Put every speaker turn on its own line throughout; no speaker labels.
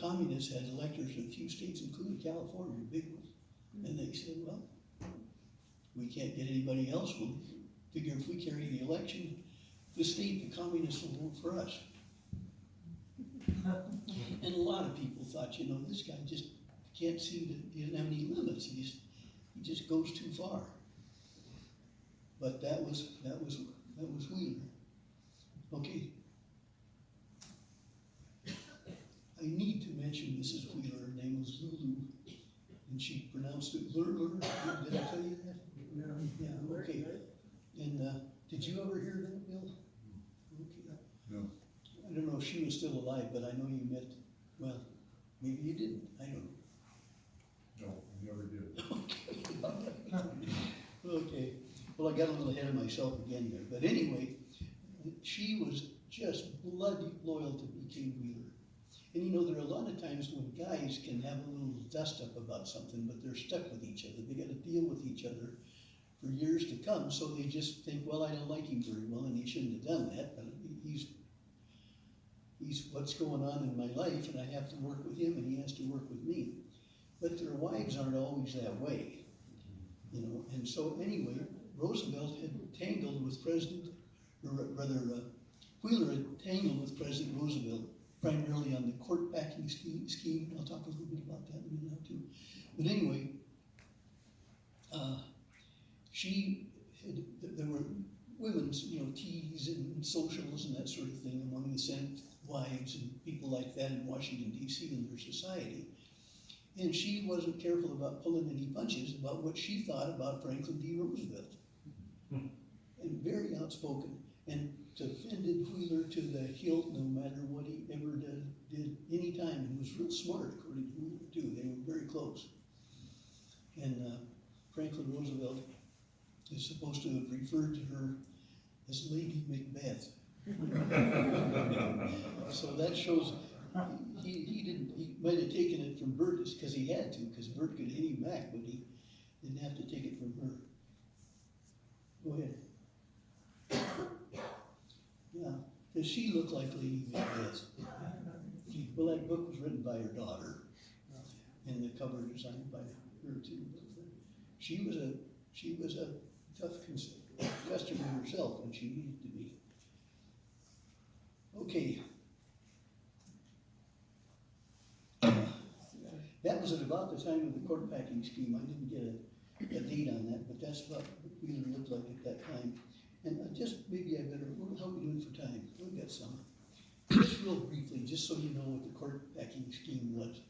communists had electors in a few states, including California, big ones. And they said, well, we can't get anybody else. We'll figure if we carry the election, the state, the communists will vote for us. And a lot of people thought, you know, this guy just can't seem to, he doesn't have any limits. He just goes too far. But that was Wheeler. Okay. I need to mention Mrs. Wheeler. Her name was Lulu, and she pronounced it Lurler. Did I tell you that?
No.
Yeah. Okay. And did you ever hear that, Bill? Okay.
No.
I don't know if she was still alive, but I know you met. Well, maybe you didn't. I don't know.
No, I never did.
Okay. Well, I got a little ahead of myself again there. But anyway, she was just bloody loyal to B.K. Wheeler. And you know, there are a lot of times when guys can have a little dust up about something, but they're stuck with each other. They got to deal with each other for years to come. So they just think, well, I don't like him very well, and he shouldn't have done that. But he's what's going on in my life, and I have to work with him, and he has to work with me. But their wives aren't always that way, you know. And so anyway, Roosevelt had tangled with Wheeler had tangled with President Roosevelt, primarily on the court packing scheme. I'll talk a little bit about that in a minute too. But anyway, there were women's, you know, teas and socials and that sort of thing among the Senate wives and people like that in Washington, D.C. in their society. And she wasn't careful about pulling any punches about what she thought about Franklin D. Roosevelt. And very outspoken, and defended Wheeler to the hilt no matter what he ever did any time, and was real smart according to Wheeler too. They were very close. And Franklin Roosevelt is supposed to have referred to her as Lady Macbeth. So that shows he might have taken it from Bert because he had to, because Bert could hit him back, but he didn't have to take it from her. Go ahead. Yeah, does she look like Lady Macbeth? Well, that book was written by her daughter, and the cover designed by her too. She was a tough customer herself when she needed to be. Okay. That was at about the time of the court packing scheme. I didn't get a date on that, but that's what Wheeler looked like at that time. And maybe I better, how are we doing for time? We've got some. Just real briefly, just so you know what the court packing scheme was.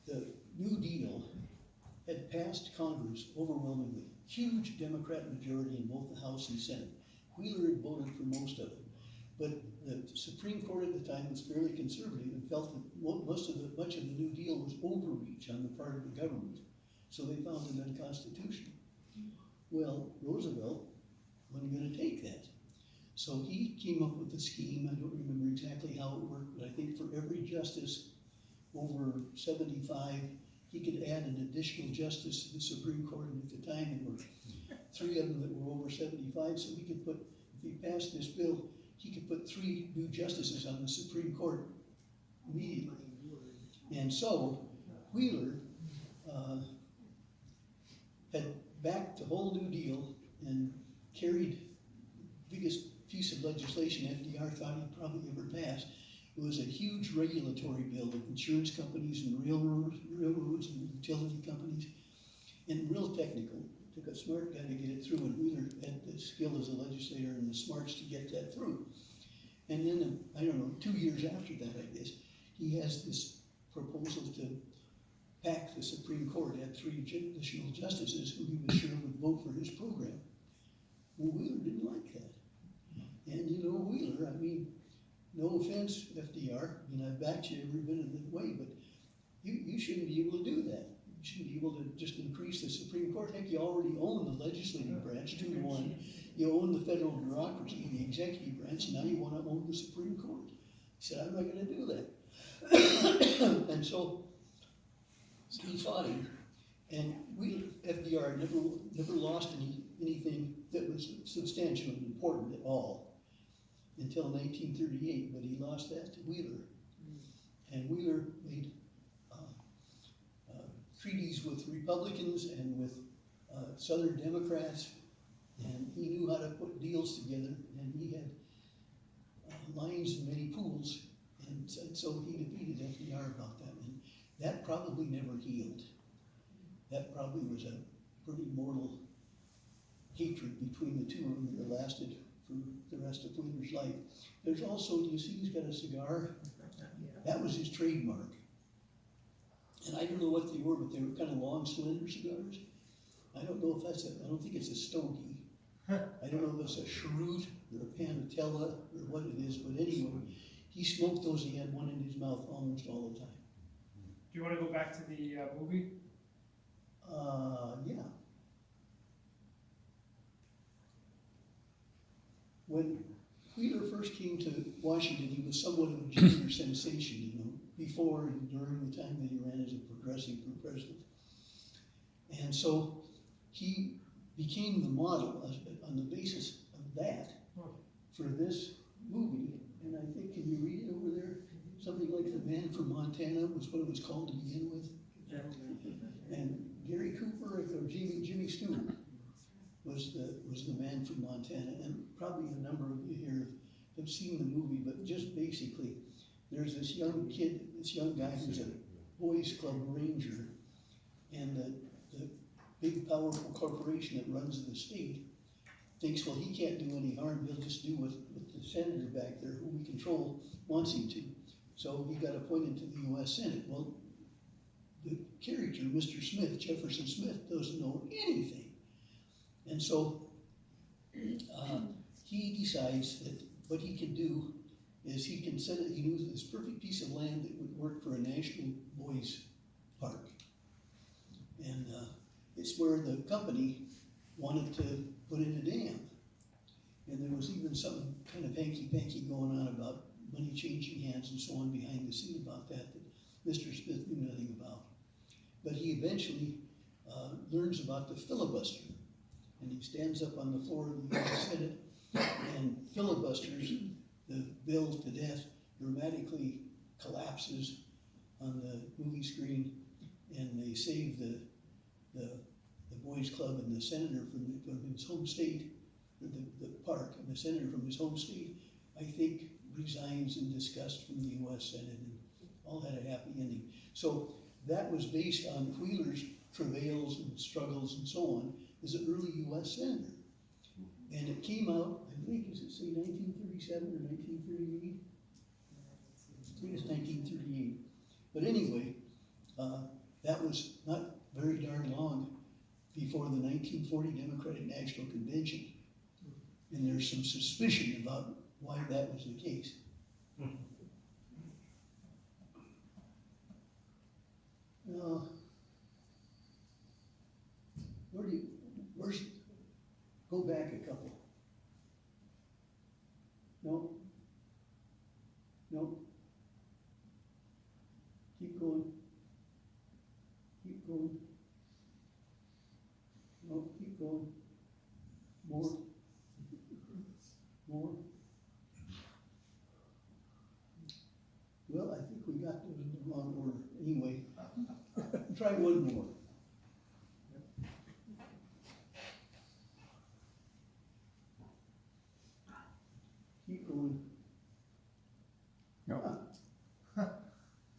The New Deal had passed Congress overwhelmingly. Huge Democrat majority in both the House and Senate. Wheeler had voted for most of it. But the Supreme Court at the time was fairly conservative and felt that much of the New Deal was overreach on the part of the government. So they found it unconstitutional. Well, Roosevelt wasn't going to take that. So he came up with a scheme. I don't remember exactly how it worked, but I think for every justice over 75, he could add an additional justice to the Supreme Court. And at the time, there were 3 of them that were over 75, so he could put, if he passed this bill, he could put 3 new justices on the Supreme Court immediately. And so Wheeler had backed the whole New Deal and carried the biggest piece of legislation FDR thought he'd probably ever pass. It was a huge regulatory bill of insurance companies and railroads and utility companies, and real technical. It took a smart guy to get it through, and Wheeler had the skill as a legislator and the smarts to get that through. And then, I don't know, 2 years after that, I guess, he has this proposal to pack the Supreme Court, had 3 additional justices who he was sure would vote for his program. Well, Wheeler didn't like that. And you know, Wheeler, I mean, no offense, FDR, I mean, I've backed you every bit of the way, but you shouldn't be able to do that. You shouldn't be able to just increase the Supreme Court. Heck, you already own the legislative branch 2-1. You own the federal bureaucracy, the executive branch, and now you want to own the Supreme Court. He said, I'm not going to do that. And so he fought him, and FDR never lost anything that was substantial and important at all until 1938, but he lost that to Wheeler. And Wheeler made treaties with Republicans and with Southern Democrats, and he knew how to put deals together, and he had lines in many pools, and so he defeated FDR about that, and that probably never healed. That probably was a pretty mortal hatred between the two of them that lasted for the rest of Wheeler's life. There's also, do you see he's got a cigar? That was his trademark. And I don't know what they were, but they were kind of long, slender cigars. I don't know if that's I don't think it's a stogie. I don't know if it's a cheroot or a panatella or what it is, but anyway, he smoked those. He had one in his mouth almost all the time.
Do you want to go back to the movie?
Yeah. When Wheeler first came to Washington, he was somewhat of a junior sensation, you know, before and during the time that he ran as a progressive for president. And so he became the model on the basis of that for this movie. And I think, can you read it over there? Something like The Man from Montana was what it was called to begin with. And Gary Cooper or Jimmy Stewart was the Man from Montana. And probably a number of you here have seen the movie, but just basically, there's this young kid, this young guy who's a boys club ranger, and the big powerful corporation that runs the state thinks, well, he can't do any harm, he'll just do what the senator back there, who we control, wants him to. So he got appointed to the US Senate. Well, the character, Mr. Smith, Jefferson Smith, doesn't know anything. And so he decides that what he can do is he can set it, he knew this perfect piece of land that would work for a national boys park. And it's where the company wanted to put in a dam. And there was even something kind of hanky-panky going on about money changing hands and so on behind the scene about that Mr. Smith knew nothing about. But he eventually learns about the filibuster. And he stands up on the floor of the US Senate and filibusters the bill to death, dramatically collapses on the movie screen, and they save the boys club and the senator from his home state, or the park, and the senator from his home state, I think, resigns in disgust from the US Senate, and all had a happy ending. So that was based on Wheeler's travails and struggles and so on as an early US senator. And it came out, I think, does it say 1937 or 1938? I think it's 1938. But anyway, that was not very darn long before the 1940 Democratic National Convention. And there's some suspicion about why that was the case. Now, go back a couple. No. Keep going. No, keep going. More. Well, I think we got those in the wrong order. Anyway, try one more. Keep going.
No.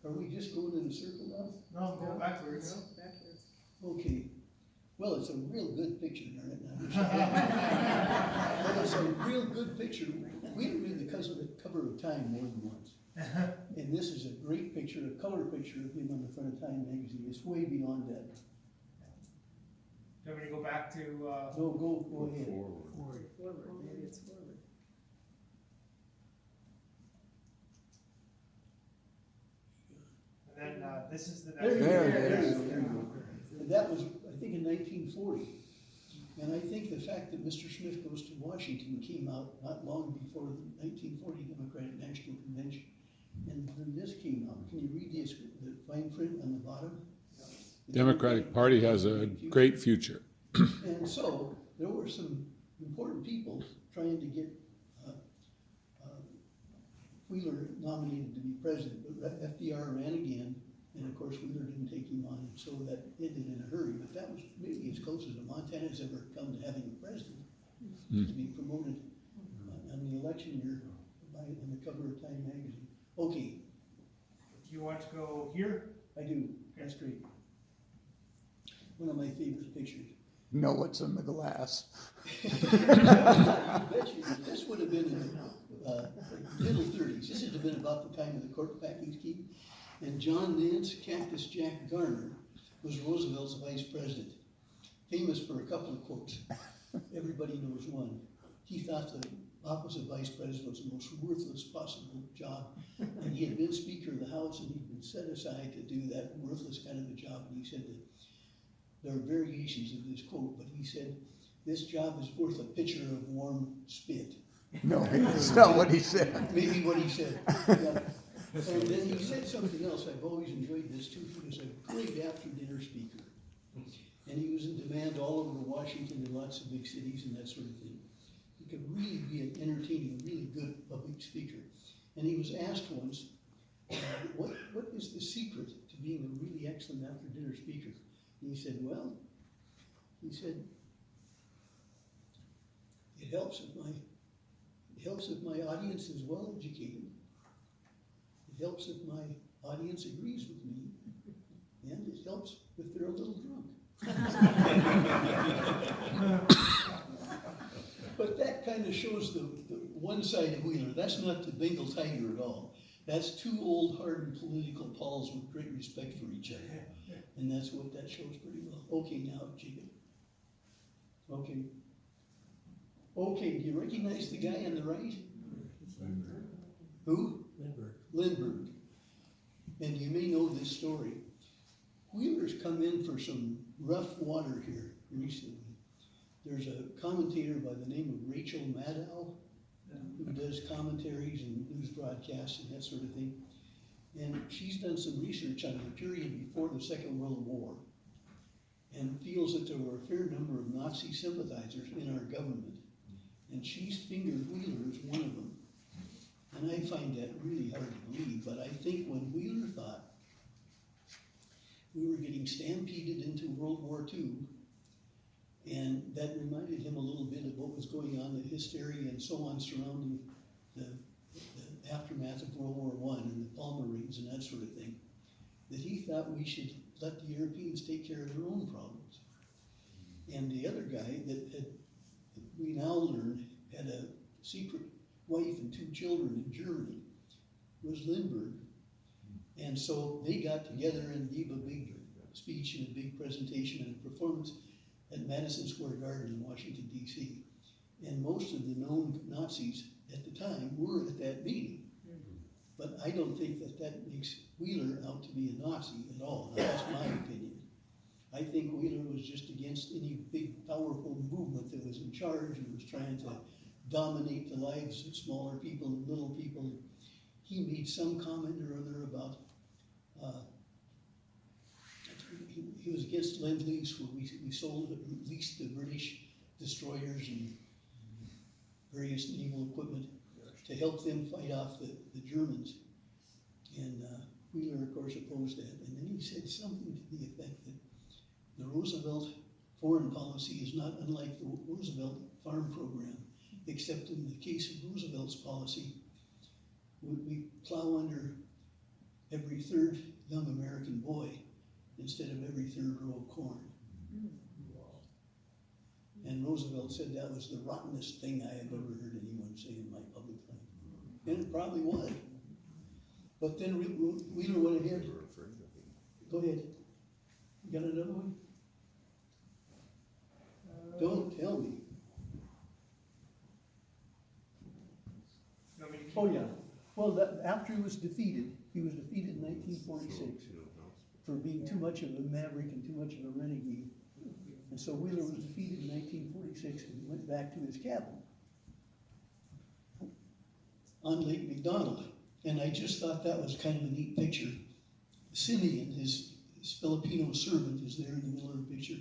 Are we just going in a circle now?
No, go backwards.
No, backwards.
Okay. Well, it's a real good picture, but it's a real good picture. We didn't read the cover of Time more than once. And this is a great picture, a color picture of him on the front of Time magazine. It's way beyond that.
Do you want me to go back to?
No, go ahead.
Forward, maybe it's forward.
And then this is the next.
There you
There
go. And that was, I think, in 1940. And I think the fact that Mr. Smith Goes to Washington came out not long before the 1940 Democratic National Convention. And then this came out. Can you read the fine print on the bottom? The
Democratic Party has a great future.
And so there were some important people trying to get Wheeler nominated to be president, but FDR ran again, and of course Wheeler didn't take him on, and so that ended in a hurry. But that was maybe as close as Montana's ever come to having a president to be promoted on the election year on the cover of Time magazine. Okay,
Do you want to go here?
I do. That's great. One of my favorite pictures.
Know what's in the glass.
You bet you. This would have been in the middle 30s. This would have been about the time of the court packing scheme. And John Nance Cactus Jack Garner was Roosevelt's vice president. Famous for a couple of quotes. Everybody knows one. He thought the office of vice president was the most worthless possible job. And he had been Speaker of the House, and he'd been set aside to do that worthless kind of a job. And he said that there are variations of this quote, but he said, "This job is worth a pitcher of warm spit."
No, that's not what he said.
Maybe what he said. Yeah. And then he said something else. I've always enjoyed this too. He was a great after-dinner speaker. And he was in demand all over Washington and lots of big cities and that sort of thing. He could really be an entertaining, really good public speaker. And he was asked once, what is the secret to being a really excellent after-dinner speaker? And he said, well, he said, it helps if my audience is well educated. It helps if my audience agrees with me, and it helps if they're a little drunk. But that kind of shows the one side of Wheeler. That's not the Bengal tiger at all. That's two old, hardened political Pauls with great respect for each other. And that's what that shows pretty well. Okay, now, Jacob. Okay. Okay, do you recognize the guy on the right? Who? Lindbergh. And you may know this story. Wheeler's come in for some rough water here recently. There's a commentator by the name of Rachel Maddow who does commentaries and news broadcasts and that sort of thing. And she's done some research on the period before the Second World War and feels that there were a fair number of Nazi sympathizers in our government. And she's fingered Wheeler as one of them. And I find that really hard to believe, but I think when Wheeler thought we were getting stampeded into World War II, and that reminded him a little bit of what was going on, the hysteria and so on surrounding the aftermath of World War I and the Palmer raids and that sort of thing, that he thought we should let the Europeans take care of their own problems. And the other guy that we now learn had a secret wife and 2 children in Germany was Lindbergh. And so they got together and gave a big speech and a big presentation and a performance at Madison Square Garden in Washington, D.C. And most of the known Nazis at the time were at that meeting. But I don't think that makes Wheeler out to be a Nazi at all. Now, that's my opinion. I think Wheeler was just against any big, powerful movement that was in charge and was trying to dominate the lives of smaller people and little people. He made some comment or other about, he was against Lend-Lease, where we sold at least the British destroyers and various naval equipment to help them fight off the Germans. And Wheeler, of course, opposed that. And then he said something to the effect that the Roosevelt foreign policy is not unlike the Roosevelt farm program, except in the case of Roosevelt's policy, we plow under every 3rd young American boy instead of every 3rd row of corn. And Roosevelt said that was the rottenest thing I have ever heard anyone say in my public life. And it probably was. But then Wheeler went ahead. Go ahead. You got another one? Don't tell me. Oh yeah. Well, after he was defeated in 1946 for being too much of a maverick and too much of a renegade. And so Wheeler was defeated in 1946 and went back to his cabin on Lake McDonald. And I just thought that was kind of a neat picture. Simeon, his Filipino servant, is there in the middle of the picture.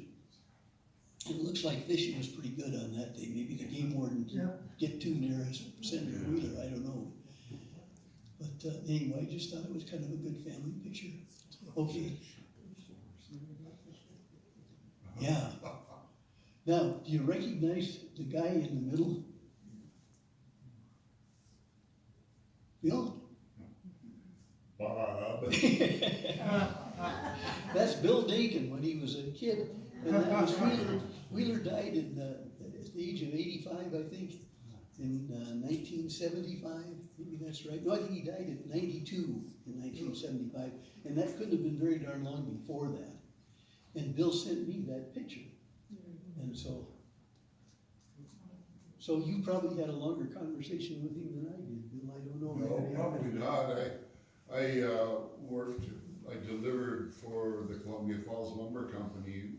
And it looks like fishing was pretty good on that day. Maybe the game warden didn't get too near his Senator Wheeler, I don't know. But anyway, I just thought it was kind of a good family picture. Okay. Yeah. Now, do you recognize the guy in the middle? Bill?
Bob.
That's Bill Dakin when he was a kid, and that was Wheeler. Wheeler died at the age of 85, I think, in 1975. Maybe that's right. No, I think he died at 92 in 1975, and that couldn't have been very darn long before that. And Bill sent me that picture, and so you probably had a longer conversation with him than I did, Bill. I don't know.
No, probably not. I delivered for the Columbia Falls Lumber Company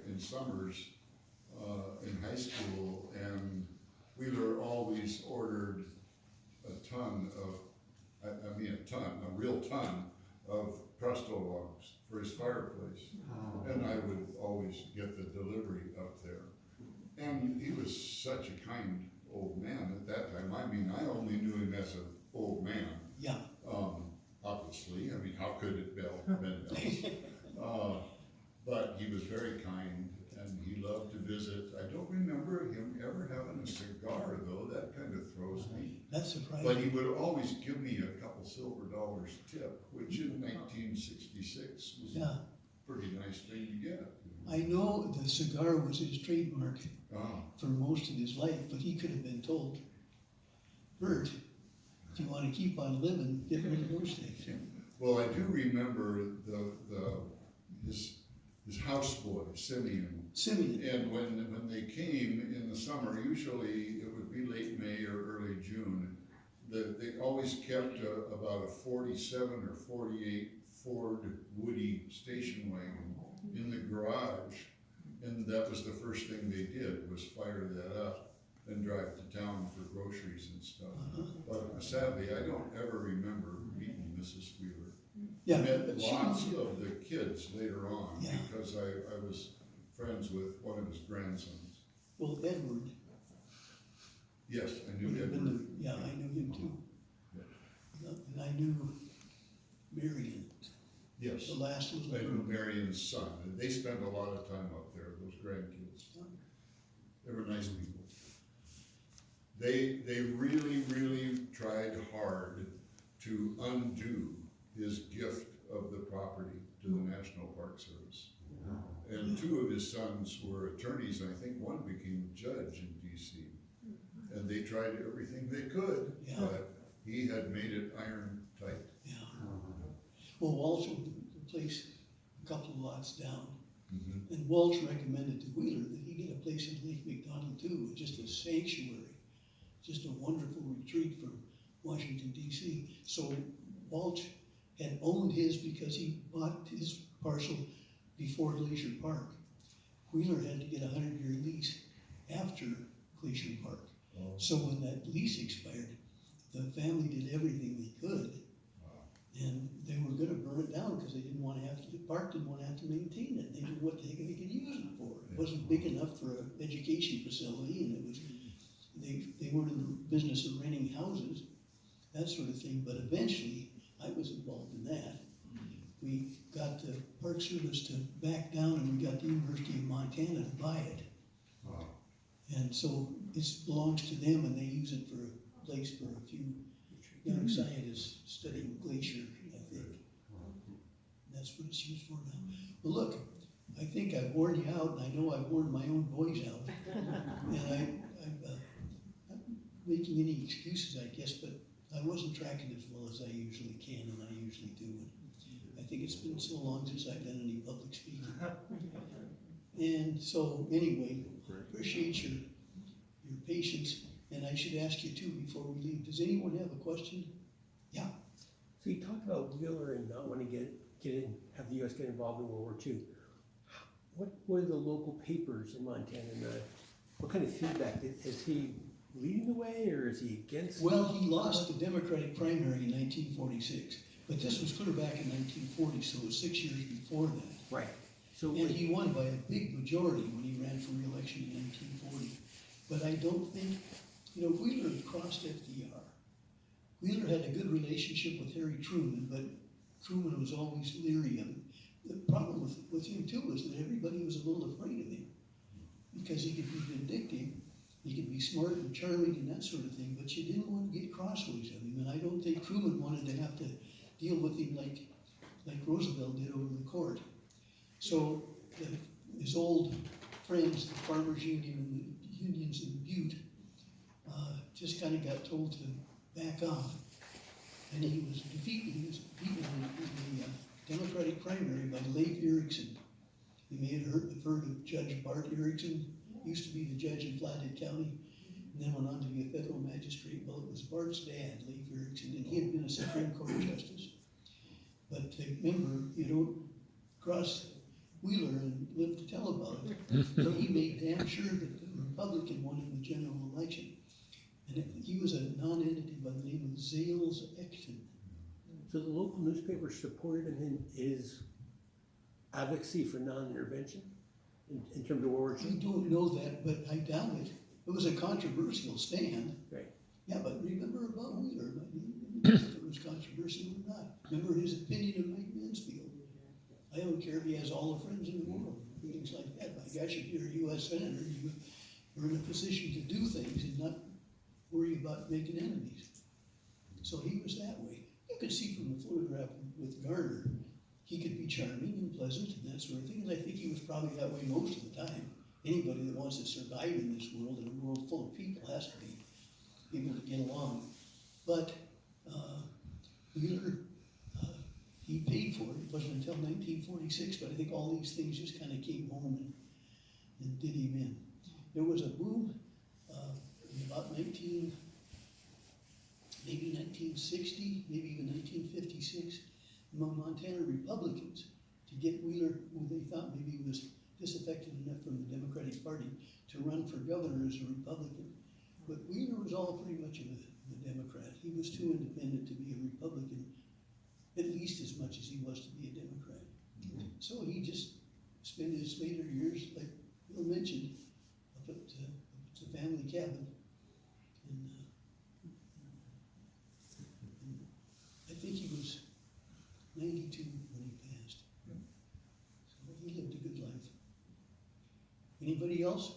in summers, in high school, and Wheeler always ordered a real ton of Presto logs for his fireplace. And I would always get the delivery up there. And he was such a kind old man at that time. I mean, I only knew him as an old man.
Yeah.
Obviously, I mean, how could it been else? But he was very kind, and he loved to visit. I don't remember him ever having a cigar, though. That kind of throws me.
That's surprising.
But he would always give me a couple silver dollars tip, which in 1966 was a pretty nice thing to get.
I know the cigar was his trademark
Oh.
for most of his life, but he could have been told, Bert, if you want to keep on living, get rid of those things.
Well, I do remember his houseboy, Simeon. And when they came in the summer, usually it would be late May or early June, they always kept about a 47 or 48 Ford Woody station wagon in the garage. And that was the first thing they did, was fire that up and drive to town for groceries and stuff. But sadly, I don't ever remember meeting Mrs. Wheeler.
Yeah,
I met
but
lots of the kids later on,
Yeah.
because I was friends with one of his grandsons.
Well, Edward.
Yes, I knew
would have been
Edward.
the- Yeah, I knew him too. And I knew Marion,
Yes,
the last little
I knew
girl.
Marion's son, and they spent a lot of time up there, those grandkids. They were nice people. They really, really tried hard to undo his gift of the property to the National Park Service. And two of his sons were attorneys, and I think one became a judge in DC. And they tried everything they could,
Yeah.
but he had made it iron tight.
Yeah. Well, Walsh owned the place a couple of lots down. And Walsh recommended to Wheeler that he get a place in Lake McDonald too, just a sanctuary, just a wonderful retreat from Washington DC. So Walsh had owned his because he bought his parcel before Glacier Park. Wheeler had to get a 100-year lease after Glacier Park. So when that lease expired, the family did everything they could. And they were gonna burn it down because they didn't wanna have to, the park didn't wanna have to maintain it. They didn't know what they could use it for. It wasn't big enough for an education facility, and it was, they weren't in the business of renting houses, that sort of thing. But eventually, I was involved in that. We got the Park Service to back down, and we got the University of Montana to buy it. And so it belongs to them, and they use it for a place for a few young scientists studying glacier, I think. That's what it's used for now. Well, look, I think I've worn you out, and I know I've worn my own boys out. And I'm not making any excuses, I guess, but I wasn't tracking as well as I usually can, and I usually do. And I think it's been so long since I've done any public speaking. And so, anyway, appreciate your patience. And I should ask you too before we leave, does anyone have a question? Yeah.
So you talked about Wheeler and not wanting to have the U.S. get involved in World War II. What were the local papers in Montana? And what kind of feedback? Is he leading the way, or is he against?
Well, he lost the Democratic primary in 1946, but this was clear back in 1940, so it was 6 years before that.
Right. So
And he won by a big majority when he ran for re-election in 1940. But I don't think, Wheeler crossed FDR. Wheeler had a good relationship with Harry Truman, but Truman was always leery of him. The problem with him too was that everybody was a little afraid of him, because he could be vindictive, he could be smart and charming and that sort of thing, but you didn't want to get crossways of him, and I don't think Truman wanted to have to deal with him like Roosevelt did over the court. So his old friends, the Farmers Union and the unions in Butte, just kind of got told to back off. And he was beaten in the Democratic primary by Leif Erikson. You may have heard of Judge Bart Erikson, used to be the judge in Flathead County, and then went on to be a federal magistrate. Well, it was Bart's dad, Leif Erikson, and he had been a Supreme Court justice. But remember, you don't cross Wheeler and live to tell about it. So he made damn sure that the Republican won in the general election. And he was a non-entity by the name of Zales Exton.
So the local newspaper supported him in his advocacy for non-intervention in terms of World War
I
II?
don't know that, but I doubt it. It was a controversial stand.
Right.
Yeah, but remember about Wheeler, if it was controversial or not. Remember his opinion of Mike Mansfield. I don't care if he has all the friends in the world, things like that. My gosh, if you're a US senator, you're in a position to do things and not worry about making enemies. So he was that way. You could see from the photograph with Garner, he could be charming and pleasant and that sort of thing, and I think he was probably that way most of the time. Anybody that wants to survive in this world, in a world full of people, has to be able to get along. But Wheeler, he paid for it. It wasn't until 1946, but I think all these things just kind of came home and did him in. There was a boom in about maybe 1960, maybe even 1956, among Montana Republicans to get Wheeler, who they thought maybe was disaffected enough from the Democratic Party, to run for governor as a Republican. But Wheeler was all pretty much of a Democrat. He was too independent to be a Republican, at least as much as he was to be a Democrat. So he just spent his later years, like Bill mentioned, up at the family cabin. And I think he was 92 when he passed. So he lived a good life. Anybody else?